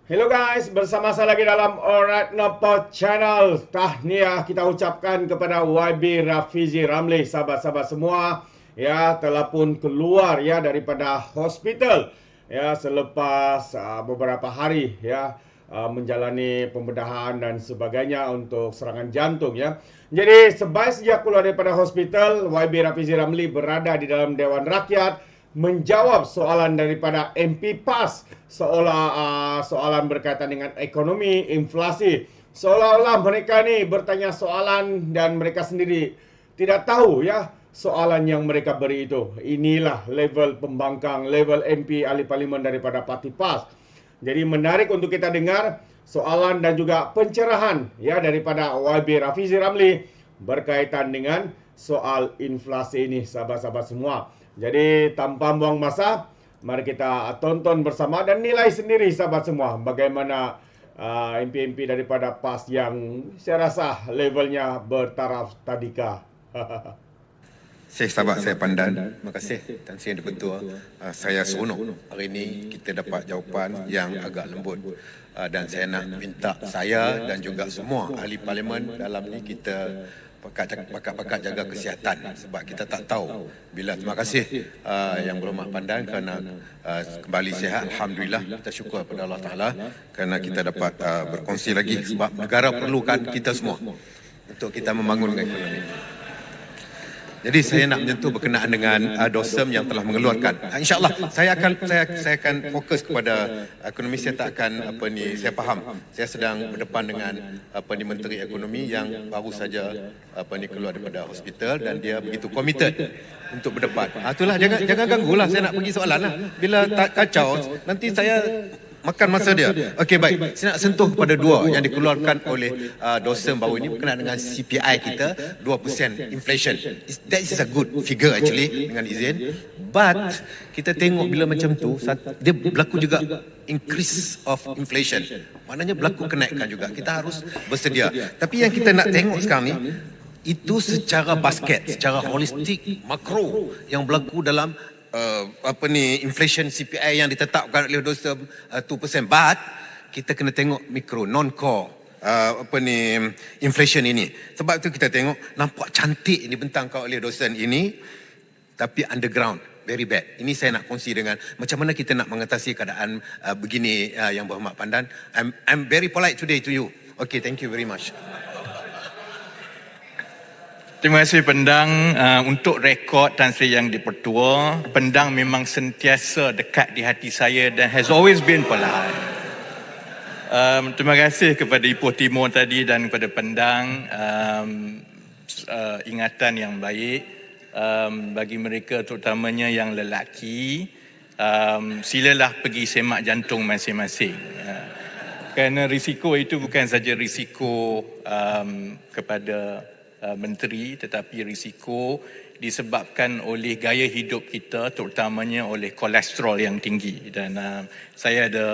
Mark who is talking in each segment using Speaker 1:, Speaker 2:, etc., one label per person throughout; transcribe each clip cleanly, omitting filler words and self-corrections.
Speaker 1: Hello guys, bersama saya lagi dalam Alright Napa Channel. Tahniah kita ucapkan kepada YB Rafizi Ramli, sahabat-sahabat semua, ya, telah pun keluar ya daripada hospital ya selepas beberapa hari ya menjalani pembedahan dan sebagainya untuk serangan jantung ya. Jadi sebaik sejak keluar daripada hospital, YB Rafizi Ramli berada di dalam Dewan Rakyat menjawab soalan daripada MP PAS, soalan berkaitan dengan ekonomi, inflasi. Seolah-olah mereka ni bertanya soalan dan mereka sendiri tidak tahu ya soalan yang mereka beri itu. Inilah level pembangkang, level MP ahli parlimen daripada parti PAS. Jadi menarik untuk kita dengar soalan dan juga pencerahan ya daripada YB Rafizi Ramli berkaitan dengan soal inflasi ini, sahabat-sahabat semua. Jadi tanpa buang masa, mari kita tonton bersama dan nilai sendiri, sahabat semua, bagaimana MP-MP daripada PAS yang saya rasa levelnya bertaraf tadika.
Speaker 2: Sahabat saya Pandan, terima kasih Tan Sri Yang Di-Pertua. Saya seronok hari ini kita dapat jawapan yang agak lembut. Dan saya nak minta saya dan juga semua ahli parlimen dalam ni kita pakat-pakat jaga kesihatan sebab kita tak tahu bila. Terima kasih Yang Berhormat Pandan kerana kembali sihat. Alhamdulillah, kita syukur kepada Allah Ta'ala kerana kita dapat berkongsi lagi sebab negara perlukan kita semua untuk kita membangunkan ekonomi. Jadi saya nak menyentuh berkenaan dengan DOSEM yang telah mengeluarkan. InsyaAllah saya akan fokus kepada ekonomi. Saya tak akan saya faham. Saya sedang berdepan dengan Menteri Ekonomi yang baru saja keluar daripada hospital dan dia begitu komited untuk berdepan. Itulah, jangan ganggulah, saya nak pergi soalan lah. Bila tak kacau nanti saya makan masa dia. Okey, baik. Saya nak sentuh kepada dua yang dikeluarkan oleh DOSEM baru ini berkenaan dengan CPI kita, 2% inflation. That is a good figure actually, dengan izin. But kita tengok bila macam tu, dia berlaku juga increase of inflation. Maknanya berlaku kenaikan juga. Kita harus bersedia. Tapi yang kita nak tengok sekarang ni, itu secara basket, secara holistik, makro yang berlaku dalam inflation CPI yang ditetapkan oleh DOSEM 2%. But kita kena tengok mikro, non-core inflation ini. Sebab itu kita tengok nampak cantik dibentangkan oleh DOSEM ini, tapi underground very bad. Ini saya nak kongsi dengan macam mana kita nak mengatasi keadaan begini. Yang Berhormat Pandan, I'm very polite today to you. Okay, thank you very much.
Speaker 3: Terima kasih Pendang. Untuk rekod Tan Sri Yang Di-Pertua, Pendang memang sentiasa dekat di hati saya dan has always been polite. Terima kasih kepada Ipoh Timur tadi dan kepada Pendang. Ingatan yang baik bagi mereka terutamanya yang lelaki. Silalah pergi semak jantung masing-masing. Kerana risiko itu bukan saja risiko kepada menteri, tetapi risiko disebabkan oleh gaya hidup kita, terutamanya oleh kolesterol yang tinggi. Dan saya ada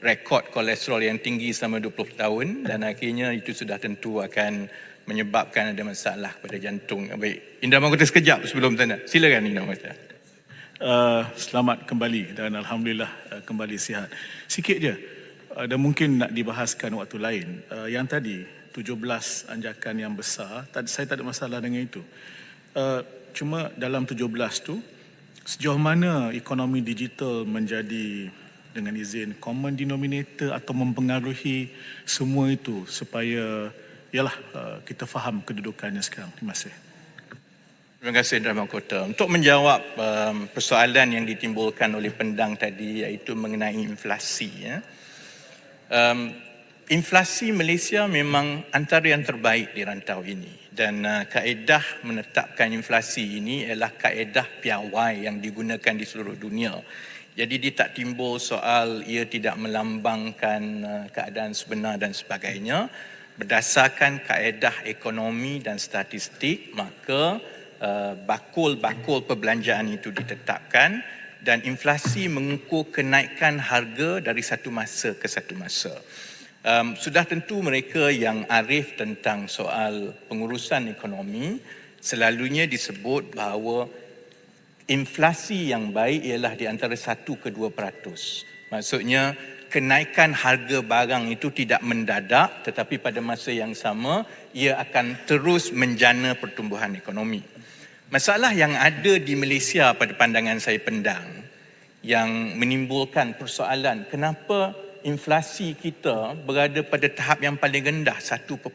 Speaker 3: rekod kolesterol yang tinggi selama 20 tahun dan akhirnya itu sudah tentu akan menyebabkan ada masalah pada jantung. Baik, Indra Mahkota sekejap sebelum tanya. Silakan Indra Mahkota.
Speaker 4: Selamat kembali dan Alhamdulillah kembali sihat. Sikit je, dan mungkin nak dibahaskan waktu lain. Yang tadi 17 anjakan yang besar, saya tak ada masalah dengan itu. Cuma dalam 17 tu, sejauh mana ekonomi digital menjadi, dengan izin, common denominator atau mempengaruhi semua itu supaya kita faham kedudukannya sekarang. Terima kasih.
Speaker 3: Terima kasih Indra Mahkota. Untuk menjawab persoalan yang ditimbulkan oleh Pendang tadi, iaitu mengenai inflasi. Inflasi Malaysia memang antara yang terbaik di rantau ini dan kaedah menetapkan inflasi ini ialah kaedah piawai yang digunakan di seluruh dunia. Jadi dia tak timbul soal ia tidak melambangkan keadaan sebenar dan sebagainya. Berdasarkan kaedah ekonomi dan statistik, maka bakul-bakul perbelanjaan itu ditetapkan dan inflasi mengukur kenaikan harga dari satu masa ke satu masa. Sudah tentu mereka yang arif tentang soal pengurusan ekonomi selalunya disebut bahawa inflasi yang baik ialah di antara 1 ke 2%. Maksudnya kenaikan harga barang itu tidak mendadak, tetapi pada masa yang sama ia akan terus menjana pertumbuhan ekonomi. Masalah yang ada di Malaysia pada pandangan saya pandang yang menimbulkan persoalan kenapa inflasi kita berada pada tahap yang paling rendah 1.9%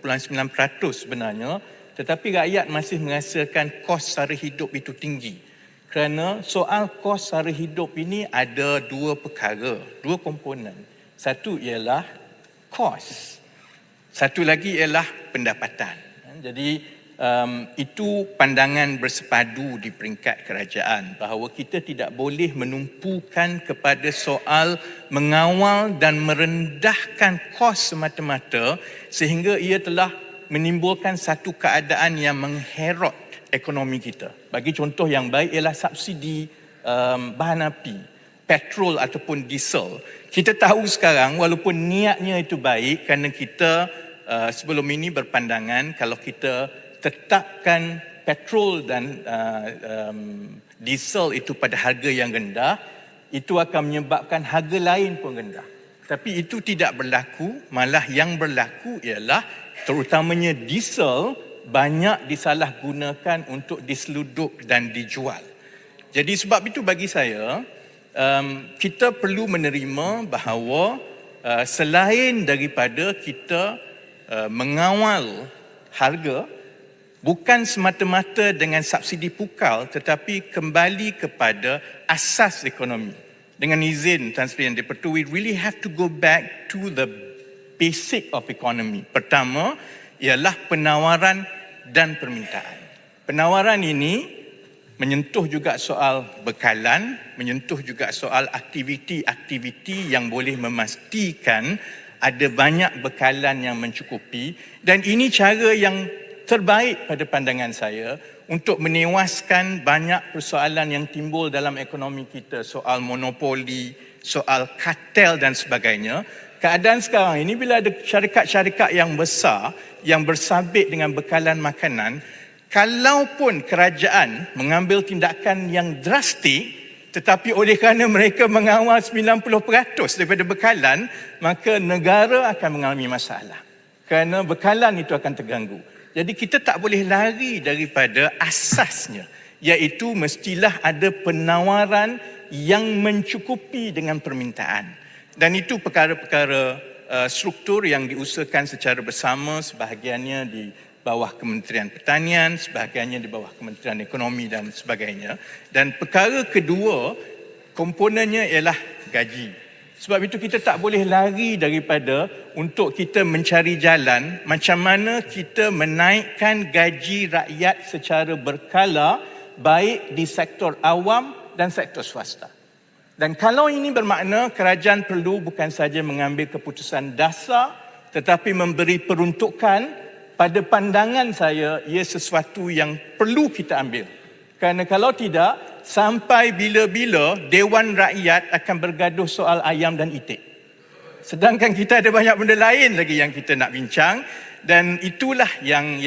Speaker 3: sebenarnya, tetapi rakyat masih merasakan kos sara hidup itu tinggi. Kerana soal kos sara hidup ini ada dua perkara, dua komponen. Satu ialah kos, satu lagi ialah pendapatan. Jadi itu pandangan bersepadu di peringkat kerajaan bahawa kita tidak boleh menumpukan kepada soal mengawal dan merendahkan kos semata-mata sehingga ia telah menimbulkan satu keadaan yang mengherot ekonomi kita. Bagi contoh yang baik ialah subsidi bahan api, petrol ataupun diesel. Kita tahu sekarang walaupun niatnya itu baik kerana kita sebelum ini berpandangan kalau kita tetapkan petrol dan diesel itu pada harga yang rendah, itu akan menyebabkan harga lain pun rendah. Tapi itu tidak berlaku, malah yang berlaku ialah terutamanya diesel banyak disalahgunakan untuk diseludup dan dijual. Jadi sebab itu bagi saya, kita perlu menerima bahawa selain daripada kita mengawal harga, bukan semata-mata dengan subsidi pukal tetapi kembali kepada asas ekonomi. Dengan izin Tan Sri Yang di-Pertua, we really have to go back to the basic of economy. Pertama ialah penawaran dan permintaan. Penawaran ini menyentuh juga soal bekalan, menyentuh juga soal aktiviti-aktiviti yang boleh memastikan ada banyak bekalan yang mencukupi, dan ini cara yang terbaik pada pandangan saya untuk menewaskan banyak persoalan yang timbul dalam ekonomi kita, soal monopoli, soal kartel dan sebagainya. Keadaan sekarang ini bila ada syarikat-syarikat yang besar yang bersabit dengan bekalan makanan, kalaupun kerajaan mengambil tindakan yang drastik, tetapi oleh kerana mereka mengawal 90% daripada bekalan, maka negara akan mengalami masalah. Kerana bekalan itu akan terganggu. Jadi kita tak boleh lari daripada asasnya, iaitu mestilah ada penawaran yang mencukupi dengan permintaan. Dan itu perkara-perkara struktur yang diusahakan secara bersama, sebahagiannya di bawah Kementerian Pertanian, sebahagiannya di bawah Kementerian Ekonomi dan sebagainya. Dan perkara kedua, komponennya ialah gaji. Sebab itu kita tak boleh lari daripada untuk kita mencari jalan macam mana kita menaikkan gaji rakyat secara berkala, baik di sektor awam dan sektor swasta. Dan kalau ini bermakna kerajaan perlu bukan saja mengambil keputusan dasar tetapi memberi peruntukan, pada pandangan saya ia sesuatu yang perlu kita ambil. Kerana kalau tidak, sampai bila-bila Dewan Rakyat akan bergaduh soal ayam dan itik. Sedangkan kita ada banyak benda lain lagi yang kita nak bincang, dan itulah yang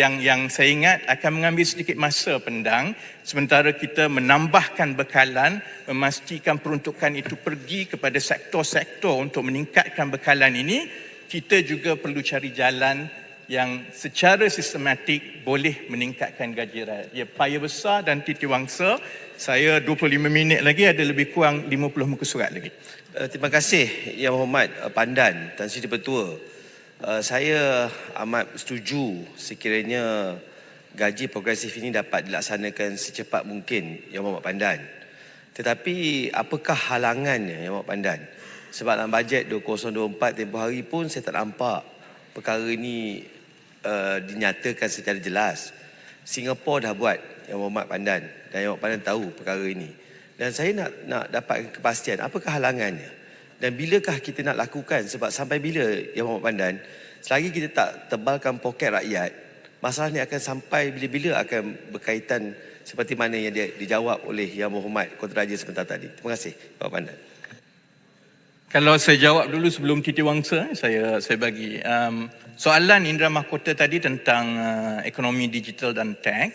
Speaker 3: saya ingat akan mengambil sedikit masa pendang sementara kita menambahkan bekalan, memastikan peruntukan itu pergi kepada sektor-sektor untuk meningkatkan bekalan ini. Kita juga perlu cari jalan yang secara sistematik boleh meningkatkan gaji rakyat. Ya, payah besar dan titiwangsa. Saya 25 minit lagi, ada lebih kurang 50 muka surat lagi.
Speaker 5: Terima kasih Yang Berhormat Pandan Tan Sri Di-Pertua. Saya amat setuju sekiranya gaji progresif ini dapat dilaksanakan secepat mungkin, Yang Berhormat Pandan. Tetapi apakah halangannya, Yang Berhormat Pandan? Sebab dalam bajet 2024 tempoh hari pun saya tak nampak perkara ini dinyatakan secara jelas. Singapura dah buat, Yang Berhormat Pandan, dan Yang Berhormat Pandan tahu perkara ini. Dan saya nak dapat kepastian apakah halangannya dan bilakah kita nak lakukan, sebab sampai bila, Yang Berhormat Pandan, selagi kita tak tebalkan poket rakyat, masalah ni akan sampai bila-bila akan berkaitan seperti mana yang dijawab oleh Yang Berhormat Kota Raja sebentar tadi. Terima kasih, Yang Berhormat Pandan.
Speaker 3: Kalau saya jawab dulu sebelum titiwangsa, saya bagi. Soalan Indra Mahkota tadi tentang ekonomi digital dan tech,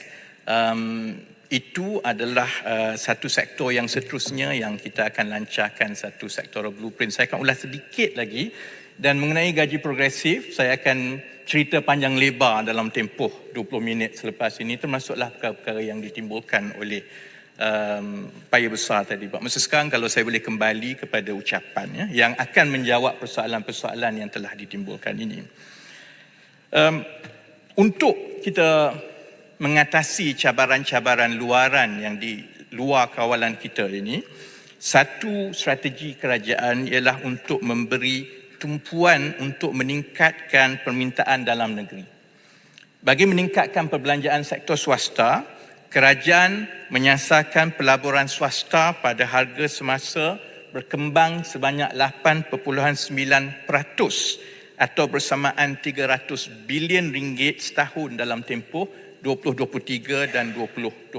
Speaker 3: itu adalah satu sektor yang seterusnya yang kita akan lancarkan satu sektoral blueprint. Saya akan ulas sedikit lagi, dan mengenai gaji progresif saya akan cerita panjang lebar dalam tempoh 20 minit selepas ini, termasuklah perkara-perkara yang ditimbulkan oleh paya besar tadi. Masa sekarang kalau saya boleh kembali kepada ucapan yang akan menjawab persoalan-persoalan yang telah ditimbulkan ini. Untuk kita mengatasi cabaran-cabaran luaran yang di luar kawalan kita ini, satu strategi kerajaan ialah untuk memberi tumpuan untuk meningkatkan permintaan dalam negeri. Bagi meningkatkan perbelanjaan sektor swasta, kerajaan menyasarkan pelaburan swasta pada harga semasa berkembang sebanyak 8.9% atau bersamaan 300 bilion ringgit setahun dalam tempoh 2023 dan 2025.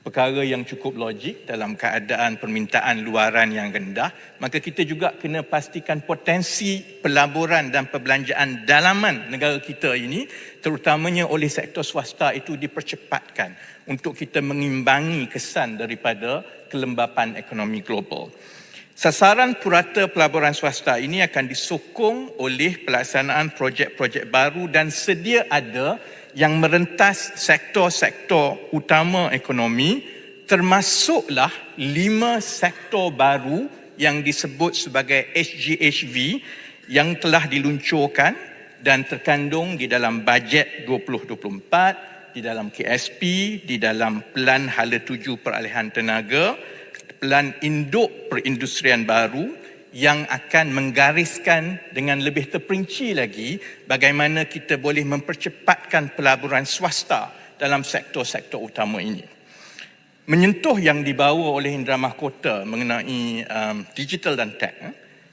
Speaker 3: Perkara yang cukup logik dalam keadaan permintaan luaran yang rendah, maka kita juga kena pastikan potensi pelaburan dan perbelanjaan dalaman negara kita ini, terutamanya oleh sektor swasta, itu dipercepatkan untuk kita mengimbangi kesan daripada kelembapan ekonomi global. Sasaran purata pelaburan swasta ini akan disokong oleh pelaksanaan projek-projek baru dan sedia ada yang merentas sektor-sektor utama ekonomi, termasuklah 5 sektor baru yang disebut sebagai SGHV yang telah diluncurkan dan terkandung di dalam bajet 2024, di dalam KSP, di dalam Pelan Hala Tuju Peralihan Tenaga, Pelan Induk Perindustrian Baru, yang akan menggariskan dengan lebih terperinci lagi bagaimana kita boleh mempercepatkan pelaburan swasta dalam sektor-sektor utama ini. Menyentuh yang dibawa oleh Indra Mahkota mengenai digital dan tech,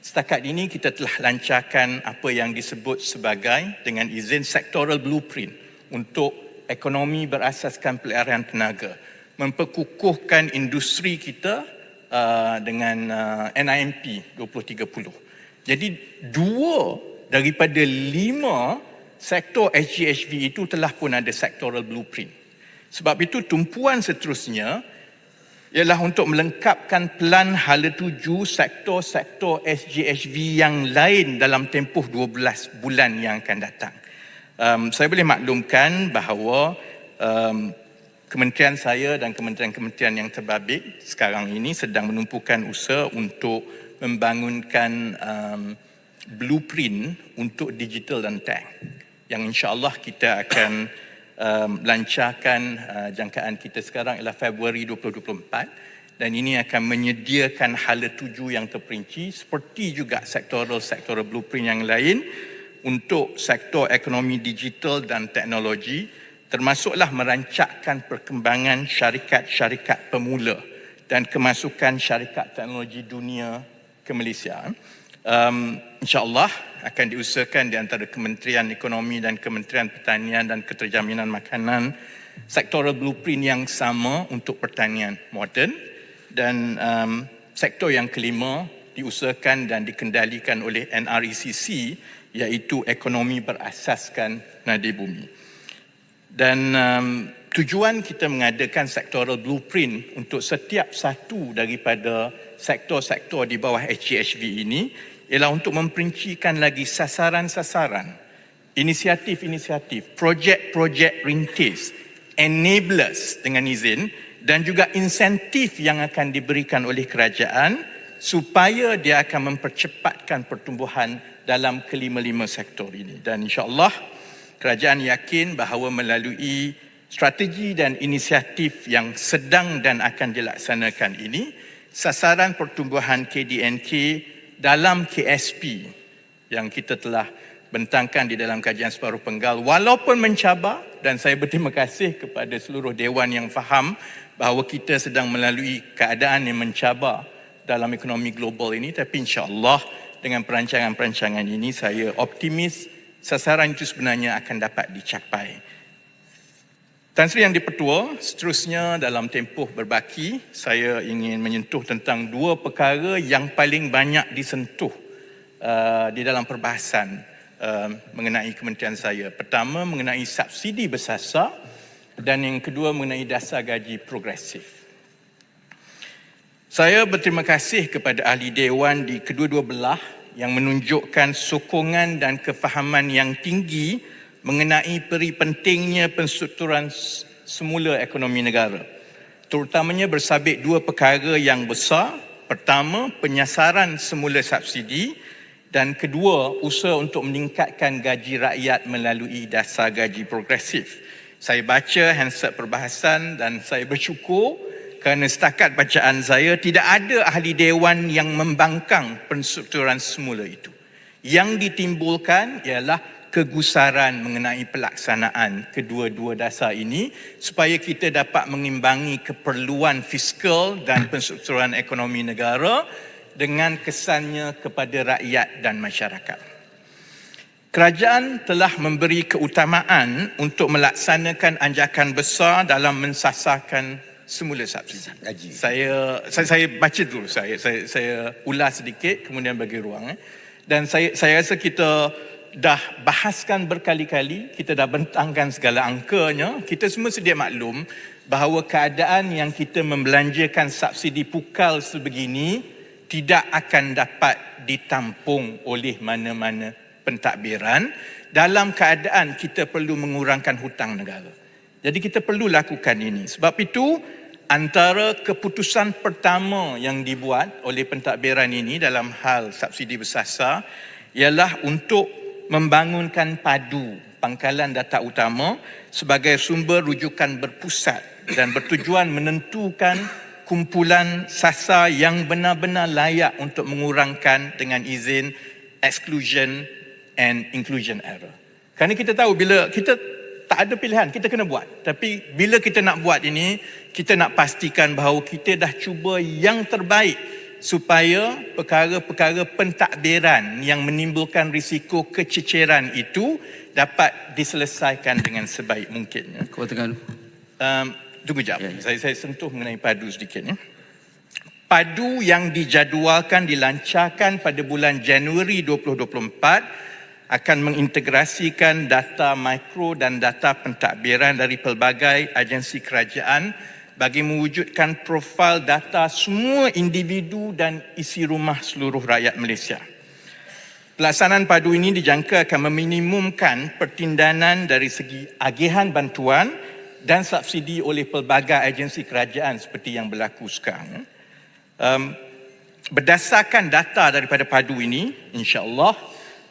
Speaker 3: setakat ini kita telah lancarkan apa yang disebut sebagai dengan izin sectoral blueprint untuk ekonomi berasaskan pelarian tenaga, memperkukuhkan industri kita dengan NIMP 2030. Jadi 2 daripada 5 sektor SGHV itu telah pun ada sectoral blueprint. Sebab itu tumpuan seterusnya ialah untuk melengkapkan Pelan Hala Tuju sektor-sektor SGHV yang lain dalam tempoh 12 bulan yang akan datang. Saya boleh maklumkan bahawa kementerian saya dan kementerian-kementerian yang terbabit sekarang ini sedang menumpukan usaha untuk membangunkan blueprint untuk digital dan tech, yang insya-Allah kita akan lancarkan. Jangkaan kita sekarang ialah Februari 2024, dan ini akan menyediakan hala tuju yang terperinci seperti juga sektoral blueprint yang lain untuk sektor ekonomi digital dan teknologi, termasuklah merancangkan perkembangan syarikat-syarikat pemula dan kemasukan syarikat teknologi dunia ke Malaysia. InsyaAllah akan diusahakan di antara Kementerian Ekonomi dan Kementerian Pertanian dan Keterjaminan Makanan sektoral blueprint yang sama untuk pertanian moden, dan sektor yang kelima diusahakan dan dikendalikan oleh NRECC, iaitu ekonomi berasaskan nadi bumi. Dan tujuan kita mengadakan sectoral blueprint untuk setiap satu daripada sektor-sektor di bawah SGHV ini ialah untuk memperincikan lagi sasaran-sasaran, inisiatif-inisiatif, projek-projek rintis, enablers dengan izin, dan juga insentif yang akan diberikan oleh kerajaan supaya dia akan mempercepatkan pertumbuhan dalam kelima-lima sektor ini. Dan insya-Allah kerajaan yakin bahawa melalui strategi dan inisiatif yang sedang dan akan dilaksanakan ini, sasaran pertumbuhan KDNK dalam KSP yang kita telah bentangkan di dalam kajian separuh penggal, walaupun mencabar, dan saya berterima kasih kepada seluruh Dewan yang faham bahawa kita sedang melalui keadaan yang mencabar dalam ekonomi global ini, tapi insya-Allah dengan perancangan-perancangan ini saya optimis sasaran itu sebenarnya akan dapat dicapai. Tan Sri Yang di-Pertua, seterusnya dalam tempoh berbaki, saya ingin menyentuh tentang 2 perkara yang paling banyak disentuh di dalam perbahasan mengenai kementerian saya. Pertama, mengenai subsidi bersasar dan yang kedua mengenai dasar gaji progresif. Saya berterima kasih kepada ahli dewan di kedua-dua belah yang menunjukkan sokongan dan kefahaman yang tinggi mengenai peri pentingnya penstrukturan semula ekonomi negara. Terutamanya bersabit dua perkara yang besar. Pertama, penyasaran semula subsidi, dan kedua, usaha untuk meningkatkan gaji rakyat melalui dasar gaji progresif. Saya baca handset perbahasan dan saya bersyukur kerana setakat bacaan saya tidak ada ahli dewan yang membangkang penstrukturan semula itu. Yang ditimbulkan ialah kegusaran mengenai pelaksanaan kedua-dua dasar ini supaya kita dapat mengimbangi keperluan fiskal dan penstrukturan ekonomi negara dengan kesannya kepada rakyat dan masyarakat. Kerajaan telah memberi keutamaan untuk melaksanakan anjakan besar dalam mensasarkan semula subsidi. Saya baca dulu, saya ulas sedikit kemudian bagi ruang. Dan saya rasa kita dah bahaskan berkali-kali, kita dah bentangkan segala angkanya. Kita semua sedia maklum bahawa keadaan yang kita membelanjakan subsidi pukal sebegini tidak akan dapat ditampung oleh mana-mana pentadbiran dalam keadaan kita perlu mengurangkan hutang negara. Jadi kita perlu lakukan ini. Sebab itu antara keputusan pertama yang dibuat oleh pentadbiran ini dalam hal subsidi bersasar ialah untuk membangunkan padu pangkalan data utama sebagai sumber rujukan berpusat dan bertujuan menentukan kumpulan sasar yang benar-benar layak untuk mengurangkan dengan izin exclusion and inclusion error. Kerana kita tahu bila kita tak ada pilihan, kita kena buat. Tapi bila kita nak buat ini, kita nak pastikan bahawa kita dah cuba yang terbaik supaya perkara-perkara pentadbiran yang menimbulkan risiko kececeran itu dapat diselesaikan dengan sebaik mungkin. Tunggu jap. Saya sentuh mengenai padu sedikit. Padu yang dijadualkan dilancarkan pada bulan Januari 2024 akan mengintegrasikan data mikro dan data pentadbiran dari pelbagai agensi kerajaan bagi mewujudkan profil data semua individu dan isi rumah seluruh rakyat Malaysia. Pelaksanaan padu ini dijangka akan meminimumkan pertindanan dari segi agihan bantuan dan subsidi oleh pelbagai agensi kerajaan seperti yang berlaku sekarang. Berdasarkan data daripada padu ini, insya-Allah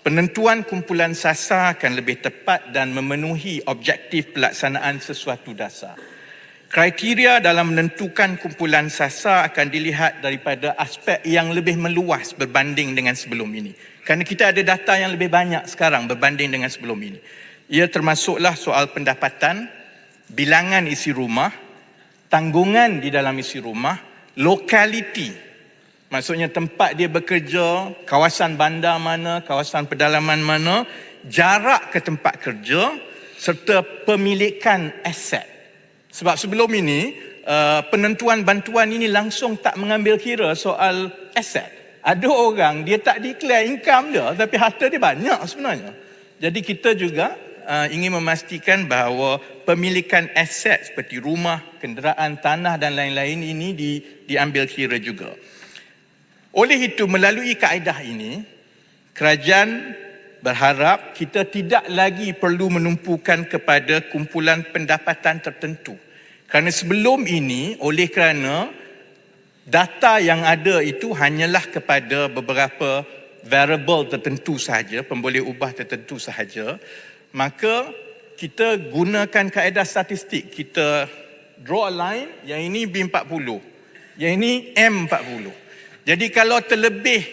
Speaker 3: penentuan kumpulan sasar akan lebih tepat dan memenuhi objektif pelaksanaan sesuatu dasar. Kriteria dalam menentukan kumpulan sasar akan dilihat daripada aspek yang lebih meluas berbanding dengan sebelum ini. Kerana kita ada data yang lebih banyak sekarang berbanding dengan sebelum ini. Ia termasuklah soal pendapatan, bilangan isi rumah, tanggungan di dalam isi rumah, lokaliti. Maksudnya tempat dia bekerja, kawasan bandar mana, kawasan pedalaman mana, jarak ke tempat kerja serta pemilikan aset. Sebab sebelum ini penentuan bantuan ini langsung tak mengambil kira soal aset. Ada orang dia tak declare income dia tapi harta dia banyak sebenarnya. Jadi kita juga ingin memastikan bahawa pemilikan aset seperti rumah, kenderaan, tanah dan lain-lain ini diambil kira juga. Oleh itu, melalui kaedah ini, kerajaan berharap kita tidak lagi perlu menumpukan kepada kumpulan pendapatan tertentu. Kerana sebelum ini, oleh kerana data yang ada itu hanyalah kepada beberapa variable tertentu sahaja, pemboleh ubah tertentu sahaja, maka kita gunakan kaedah statistik. Kita draw a line, yang ini B40, yang ini M40. Jadi kalau terlebih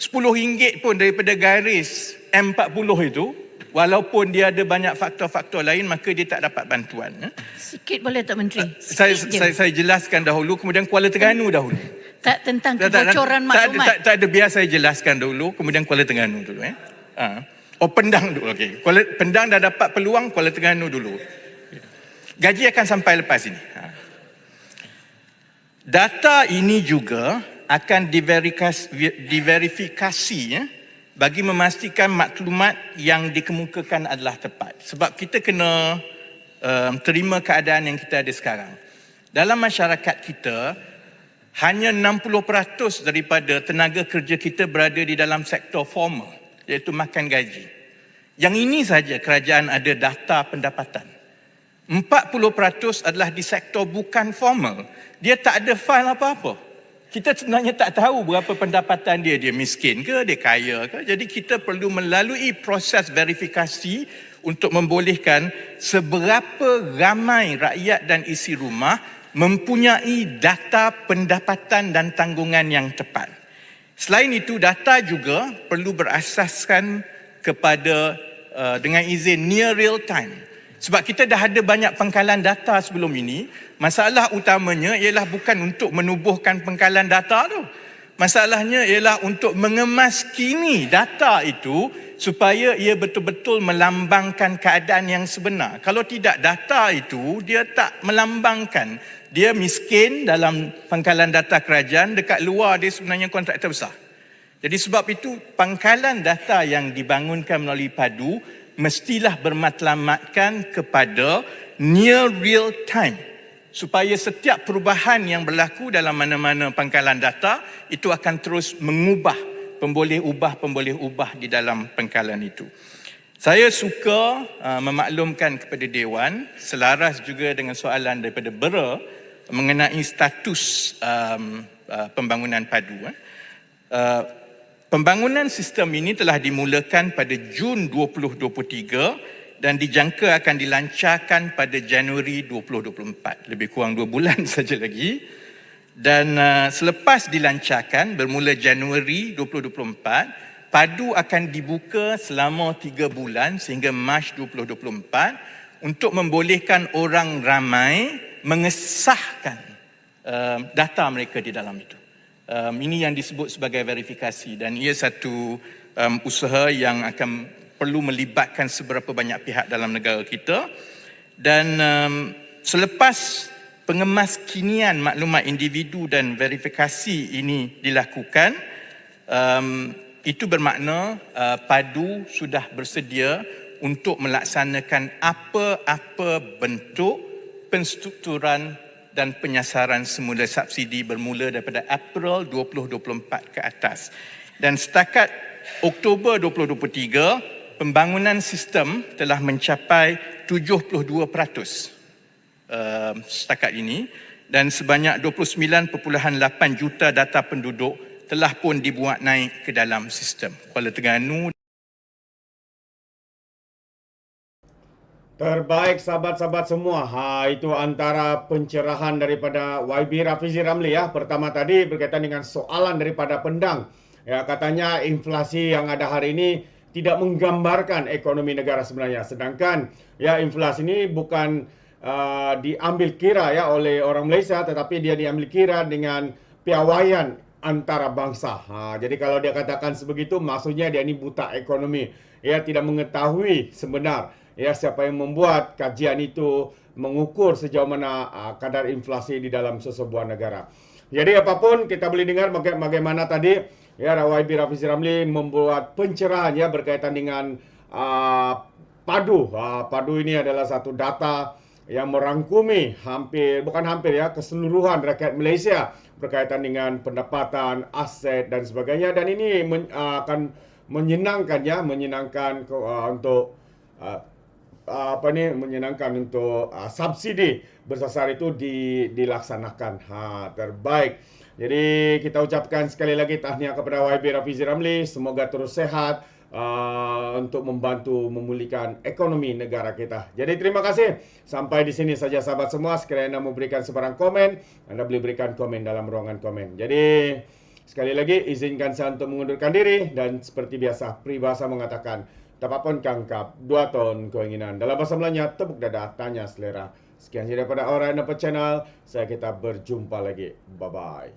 Speaker 3: RM10 pun daripada garis M40 itu, walaupun dia ada banyak faktor-faktor lain, maka dia tak dapat bantuan.
Speaker 6: Sikit boleh tak Menteri?
Speaker 3: Saya jelaskan dahulu, kemudian Kuala Terengganu dahulu.
Speaker 6: Tak tentang kebocoran maklumat.
Speaker 3: Tak ada, biar saya jelaskan dahulu, kemudian Kuala Terengganu dulu. Pendang dulu. Okay. Pendang dah dapat peluang, Kuala Terengganu dulu. Gaji akan sampai lepas ini. Data ini juga akan diverifikasi bagi memastikan maklumat yang dikemukakan adalah tepat. Sebab kita kena terima keadaan yang kita ada sekarang. Dalam masyarakat kita, hanya 60% daripada tenaga kerja kita berada di dalam sektor formal, iaitu makan gaji. Yang ini saja kerajaan ada data pendapatan. 40% adalah di sektor bukan formal. Dia tak ada file apa-apa. Kita sebenarnya tak tahu berapa pendapatan dia. Dia miskin ke, dia kaya ke. Jadi kita perlu melalui proses verifikasi untuk membolehkan seberapa ramai rakyat dan isi rumah mempunyai data pendapatan dan tanggungan yang tepat. Selain itu, data juga perlu berasaskan kepada dengan izin near real time. Sebab kita dah ada banyak pengkalan data sebelum ini. Masalah utamanya ialah bukan untuk menubuhkan pengkalan data tu. Masalahnya ialah untuk mengemaskini data itu supaya ia betul-betul melambangkan keadaan yang sebenar. Kalau tidak, data itu dia tak melambangkan. Dia miskin dalam pangkalan data kerajaan, dekat luar dia sebenarnya kontraktor besar. Jadi sebab itu pangkalan data yang dibangunkan melalui PADU mestilah bermatlamatkan kepada near real time supaya setiap perubahan yang berlaku dalam mana-mana pangkalan data itu akan terus mengubah pemboleh ubah di dalam pangkalan itu. Saya suka memaklumkan kepada Dewan, selaras juga dengan soalan daripada Bera mengenai status pembangunan PADU. Pembangunan sistem ini telah dimulakan pada Jun 2023 dan dijangka akan dilancarkan pada Januari 2024. Lebih kurang 2 bulan saja lagi. Dan selepas dilancarkan bermula Januari 2024, PADU akan dibuka selama 3 bulan sehingga Mac 2024 untuk membolehkan orang ramai mengesahkan data mereka di dalam itu. Ini yang disebut sebagai verifikasi dan ia satu usaha yang akan perlu melibatkan seberapa banyak pihak dalam negara kita. Dan selepas pengemaskinian maklumat individu dan verifikasi ini dilakukan, itu bermakna PADU sudah bersedia untuk melaksanakan apa-apa bentuk penstrukturan dan penyasaran semula subsidi bermula daripada April 2024 ke atas. Dan setakat Oktober 2023, pembangunan sistem telah mencapai 72% setakat ini dan sebanyak 29.8 juta data penduduk telah pun dibuat naik ke dalam sistem. Kuala Terengganu.
Speaker 1: Terbaik sahabat-sahabat semua. Itu antara pencerahan daripada YB Rafizi Ramli ya. Pertama tadi berkaitan dengan soalan daripada pendang. Ya, katanya inflasi yang ada hari ini tidak menggambarkan ekonomi negara sebenarnya. Sedangkan ya inflasi ini bukan diambil kira ya oleh orang Malaysia, tetapi dia diambil kira dengan piawaian antara bangsa. Jadi kalau dia katakan sebegitu, maksudnya dia ini buta ekonomi. Ya, tidak mengetahui sebenar ya siapa yang membuat kajian itu mengukur sejauh mana kadar inflasi di dalam sesebuah negara. Jadi apapun kita boleh dengar bagaimana tadi ya YB Rafizi Ramli membuat pencerahan ya berkaitan dengan PADU. PADU ini adalah satu data yang merangkumi keseluruhan rakyat Malaysia berkaitan dengan pendapatan, aset dan sebagainya, dan ini akan menyenangkan untuk subsidi bersasar itu dilaksanakan. Terbaik. Jadi kita ucapkan sekali lagi tahniah kepada YB Rafizi Ramli, semoga terus sehat untuk membantu memulihkan ekonomi negara kita. Jadi terima kasih. Sampai di sini saja sahabat semua. Sekiranya anda memberikan sebarang komen, anda boleh berikan komen dalam ruangan komen. Jadi sekali lagi izinkan saya untuk mengundurkan diri dan seperti biasa peribahasa mengatakan tapapun kangkap 2 ton keinginan. Dalam bahasa Melayunya tepuk dada tanya selera. Sekian saja daripada Alright Nampak Channel. Kita berjumpa lagi. Bye bye.